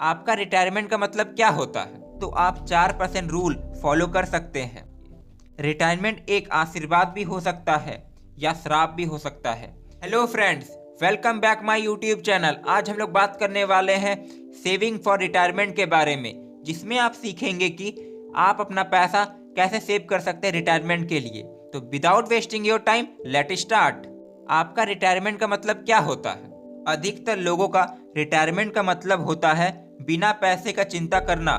आपका रिटायरमेंट का मतलब क्या होता है? तो आप 4% रूल फॉलो कर सकते हैं। रिटायरमेंट एक आशीर्वाद भी हो सकता है या श्राप भी हो सकता है। Hello friends, welcome back my YouTube channel. आज हम लोग बात करने वाले हैं सेविंग फॉर रिटायरमेंट के बारे में, जिसमें आप सीखेंगे कि आप अपना पैसा कैसे सेव कर सकते हैं रिटायरमेंट के लिए। तो without wasting your time, let start. आपका रिटायरमेंट का मतलब क्या होता है? अधिकतर लोगों का रिटायरमेंट का मतलब होता है बिना पैसे का चिंता करना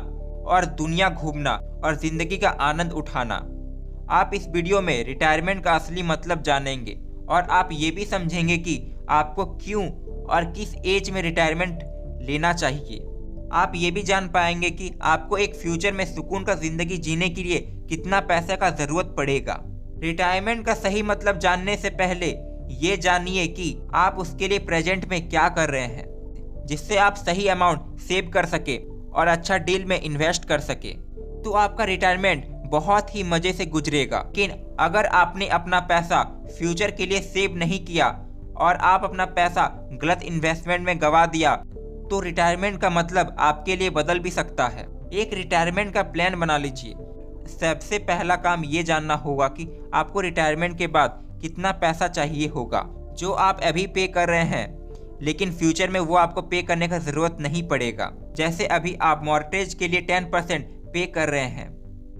और दुनिया घूमना और जिंदगी का आनंद उठाना। आप इस वीडियो में रिटायरमेंट का असली मतलब जानेंगे और आप ये भी समझेंगे कि आपको क्यों और किस एज में रिटायरमेंट लेना चाहिए। आप ये भी जान पाएंगे कि आपको एक फ्यूचर में सुकून का जिंदगी जीने के लिए कितना पैसे का जरूरत पड़ेगा। रिटायरमेंट का सही मतलब जानने से पहले ये जानिए कि आप उसके लिए प्रेजेंट में क्या कर रहे हैं, जिससे आप सही अमाउंट सेव कर सके और अच्छा डील में इन्वेस्ट कर सके। तो आपका रिटायरमेंट बहुत ही मजे से गुजरेगा। लेकिन अगर आपने अपना पैसा फ्यूचर के लिए सेव नहीं किया और आप अपना पैसा गलत इन्वेस्टमेंट में गवा दिया, तो रिटायरमेंट का मतलब आपके लिए बदल भी सकता है। एक रिटायरमेंट का प्लान बना लीजिए। सबसे पहला काम ये जानना होगा कि आपको रिटायरमेंट के बाद कितना पैसा चाहिए होगा, जो आप अभी पे कर रहे हैं लेकिन फ्यूचर में वो आपको पे करने का जरूरत नहीं पड़ेगा। जैसे अभी आप मॉर्गेज के लिए 10% पे कर रहे हैं,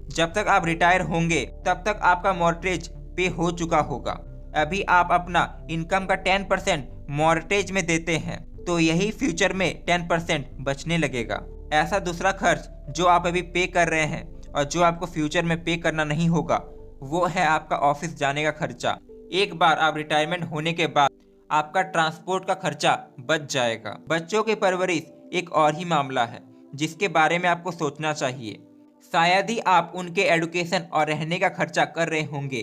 जब तक आप रिटायर होंगे तब तक आपका मॉर्गेज पे हो चुका होगा। अभी आप अपना इनकम का 10% मॉर्गेज में देते हैं, तो यही फ्यूचर में 10% बचने लगेगा। ऐसा दूसरा खर्च जो आप अभी पे कर रहे हैं और जो आपको फ्यूचर में पे करना नहीं होगा, वो है आपका ऑफिस जाने का खर्चा। एक बार आप रिटायरमेंट होने के बाद आपका ट्रांसपोर्ट का खर्चा बच जाएगा। बच्चों की परवरिश एक और ही मामला है जिसके बारे में आपको सोचना चाहिए। शायद ही आप उनके एडुकेशन और रहने का खर्चा कर रहे होंगे,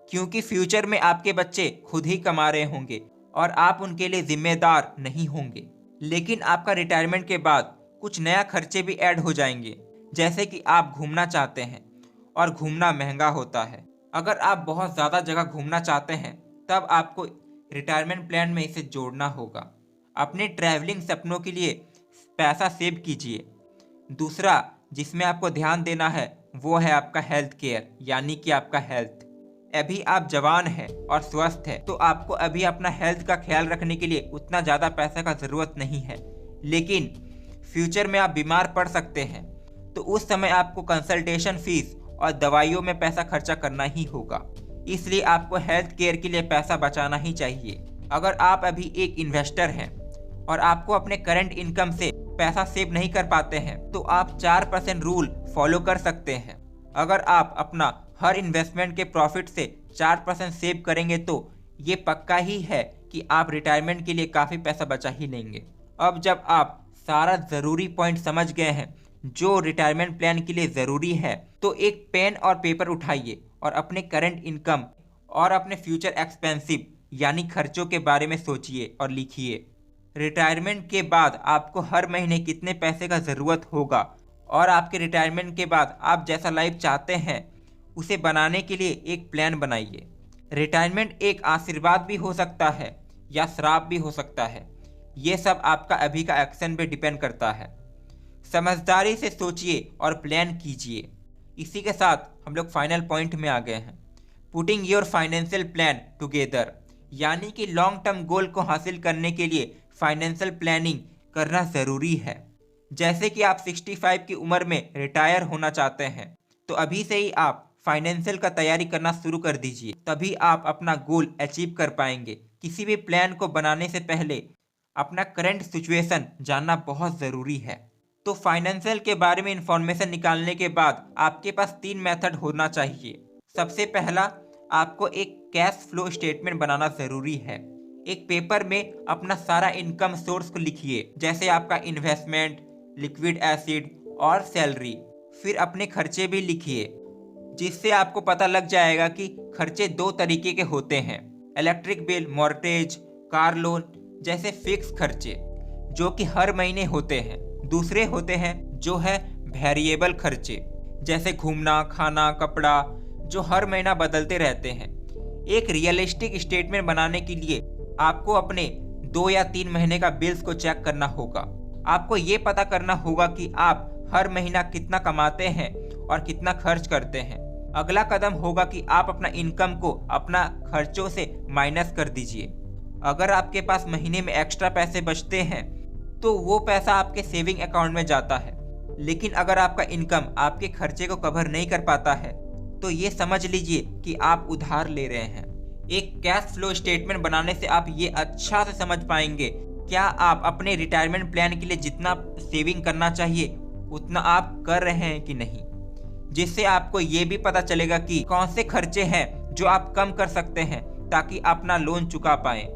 क्योंकि फ्यूचर में आपके बच्चे खुद ही कमा रहे होंगे और आप उनके लिए जिम्मेदार नहीं होंगे। लेकिन आपका रिटायरमेंट के बाद कुछ नया खर्चे भी ऐड हो जाएंगे, जैसे कि आप घूमना चाहते हैं और घूमना महंगा होता है। अगर आप बहुत ज़्यादा जगह घूमना चाहते हैं तब आपको रिटायरमेंट प्लान में इसे जोड़ना होगा। अपने ट्रैवलिंग सपनों के लिए पैसा सेव कीजिए। दूसरा जिसमें आपको ध्यान देना है वो है आपका हेल्थ केयर, यानी कि आपका हेल्थ। अभी आप जवान हैं और स्वस्थ हैं, तो आपको अभी अपना हेल्थ का ख्याल रखने के लिए उतना ज़्यादा पैसा का ज़रूरत नहीं है। लेकिन फ्यूचर में आप बीमार पड़ सकते हैं, तो उस समय आपको कंसल्टेशन फीस और दवाइयों में पैसा खर्चा करना ही होगा। इसलिए आपको हेल्थ केयर के लिए पैसा बचाना ही चाहिए। अगर आप अभी एक इन्वेस्टर हैं और आपको अपने करंट इनकम से पैसा सेव नहीं कर पाते हैं, तो आप 4% रूल फॉलो कर सकते हैं। अगर आप अपना हर इन्वेस्टमेंट के प्रॉफिट से 4% सेव करेंगे, तो ये पक्का ही है कि आप रिटायरमेंट के लिए काफ़ी पैसा बचा ही लेंगे। अब जब आप सारा ज़रूरी पॉइंट समझ गए हैं जो रिटायरमेंट प्लान के लिए ज़रूरी है, तो एक पेन और पेपर उठाइए और अपने करंट इनकम और अपने फ्यूचर एक्सपेंसिव यानी खर्चों के बारे में सोचिए और लिखिए। रिटायरमेंट के बाद आपको हर महीने कितने पैसे का ज़रूरत होगा और आपके रिटायरमेंट के बाद आप जैसा लाइफ चाहते हैं उसे बनाने के लिए एक प्लान बनाइए। रिटायरमेंट एक आशीर्वाद भी हो सकता है या श्राप भी हो सकता है। ये सब आपका अभी का एक्शन पे डिपेंड करता है। समझदारी से सोचिए और प्लान कीजिए। इसी के साथ हम लोग फाइनल पॉइंट में आ गए हैं, putting your financial plan together, यानी कि लॉन्ग टर्म गोल को हासिल करने के लिए फाइनेंशियल प्लानिंग करना ज़रूरी है। जैसे कि आप 65 की उम्र में रिटायर होना चाहते हैं, तो अभी से ही आप फाइनेंशियल का तैयारी करना शुरू कर दीजिए, तभी आप अपना गोल अचीव कर पाएंगे। किसी भी प्लान को बनाने से पहले अपना करंट सिचुएशन जानना बहुत ज़रूरी है। तो फाइनेंशियल के बारे में इंफॉर्मेशन निकालने के बाद आपके पास 3 मेथड होना चाहिए। सबसे पहला, आपको एक कैश फ्लो स्टेटमेंट बनाना ज़रूरी है। एक पेपर में अपना सारा इनकम सोर्स को लिखिए, जैसे आपका इन्वेस्टमेंट, लिक्विड एसिड और सैलरी। फिर अपने खर्चे भी लिखिए, जिससे आपको पता लग जाएगा कि खर्चे 2 तरीके के होते हैं, electric bill, mortgage, car loan जैसे फिक्स खर्चे जो कि हर महीने होते हैं। दूसरे होते हैं जो है वेरिएबल खर्चे, जैसे घूमना, खाना, कपड़ा, जो हर महीना बदलते रहते हैं। एक रियलिस्टिक स्टेटमेंट बनाने के लिए आपको अपने 2 या 3 महीने का बिल्स को चेक करना होगा आपको ये पता करना होगा कि आप हर महीना कितना कमाते हैं और कितना खर्च करते हैं। अगला कदम होगा कि आप अपना इनकम को अपना खर्चों से माइनस कर दीजिए। अगर आपके पास महीने में एक्स्ट्रा पैसे बचते हैं तो वो पैसा आपके सेविंग अकाउंट में जाता है। लेकिन अगर आपका इनकम आपके खर्चे को कवर नहीं कर पाता है तो ये समझ लीजिए कि आप उधार ले रहे हैं। एक कैश फ्लो स्टेटमेंट बनाने से आप ये अच्छा से समझ पाएंगे क्या आप अपने रिटायरमेंट प्लान के लिए जितना सेविंग करना चाहिए उतना आप कर रहे हैं कि नहीं, जिससे आपको ये भी पता चलेगा कि कौन से खर्चे हैं जो आप कम कर सकते हैं ताकि अपना लोन चुका पाएं।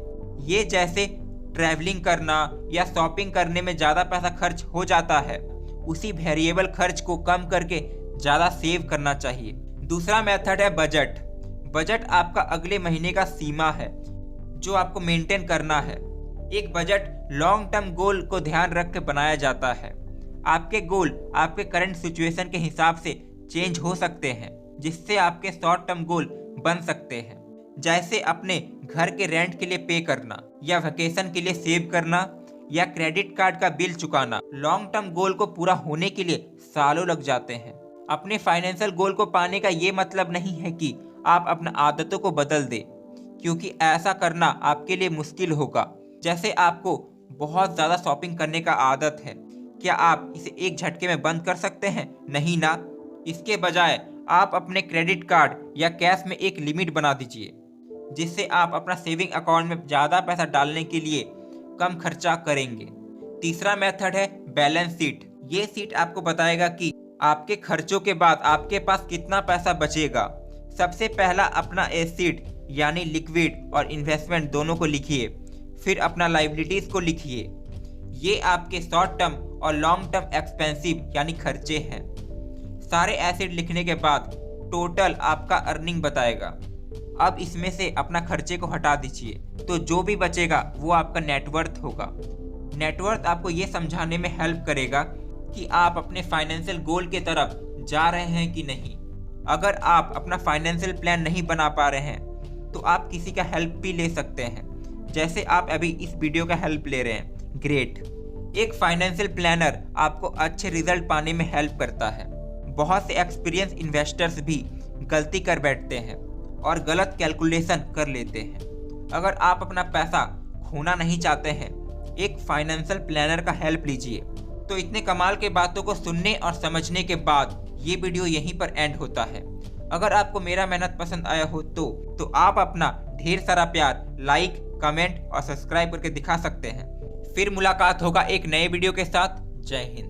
ये जैसे ट्रैवलिंग करना या शॉपिंग करने में ज़्यादा पैसा खर्च हो जाता है, उसी वेरिएबल खर्च को कम करके ज़्यादा सेव करना चाहिए। दूसरा मेथड है बजट। बजट आपका अगले महीने का सीमा है जो आपको मेंटेन करना है। एक बजट लॉन्ग टर्म गोल को ध्यान रख के बनाया जाता है। आपके गोल आपके करंट सिचुएशन के हिसाब से चेंज हो सकते हैं, जिससे आपके शॉर्ट टर्म गोल बन सकते हैं, जैसे अपने घर के रेंट के लिए पे करना या वेकेशन के लिए सेव करना या क्रेडिट कार्ड का बिल चुकाना। लॉन्ग टर्म गोल को पूरा होने के लिए सालों लग जाते हैं। अपने फाइनेंशियल गोल को पाने का ये मतलब नहीं है कि आप अपना आदतों को बदल दें, क्योंकि ऐसा करना आपके लिए मुश्किल होगा। जैसे आपको बहुत ज़्यादा शॉपिंग करने का आदत है, क्या आप इसे एक झटके में बंद कर सकते हैं? नहीं ना। इसके बजाय आप अपने क्रेडिट कार्ड या कैश में एक लिमिट बना दीजिए, जिससे आप अपना सेविंग अकाउंट में ज़्यादा पैसा डालने के लिए कम खर्चा करेंगे। तीसरा मेथड है बैलेंस शीट। ये शीट आपको बताएगा कि आपके खर्चों के बाद आपके पास कितना पैसा बचेगा। सबसे पहला अपना एसेट यानी लिक्विड और इन्वेस्टमेंट दोनों को लिखिए, फिर अपना लायबिलिटीज को लिखिए। ये आपके शॉर्ट टर्म और लॉन्ग टर्म एक्सपेंसिव यानी खर्चे हैं। सारे एसेट लिखने के बाद टोटल आपका अर्निंग बताएगा। अब इसमें से अपना खर्चे को हटा दीजिए, तो जो भी बचेगा वो आपका नेटवर्थ होगा। नेटवर्थ आपको ये समझाने में हेल्प करेगा कि आप अपने फाइनेंशियल गोल के तरफ जा रहे हैं कि नहीं। अगर आप अपना फाइनेंशियल प्लान नहीं बना पा रहे हैं तो आप किसी का हेल्प भी ले सकते हैं, जैसे आप अभी इस वीडियो का हेल्प ले रहे हैं। ग्रेट। एक फाइनेंशियल प्लानर आपको अच्छे रिजल्ट पाने में हेल्प करता है। बहुत से एक्सपीरियंस इन्वेस्टर्स भी गलती कर बैठते हैं और गलत कैलकुलेशन कर लेते हैं। अगर आप अपना पैसा खोना नहीं चाहते हैं, एक फाइनेंशियल प्लानर का हेल्प लीजिए। तो इतने कमाल के बातों को सुनने और समझने के बाद ये वीडियो यहीं पर एंड होता है। अगर आपको मेरा मेहनत पसंद आया हो तो आप अपना ढेर सारा प्यार लाइक, कमेंट और सब्सक्राइब करके दिखा सकते हैं। फिर मुलाकात होगा एक नए वीडियो के साथ। जय हिंद।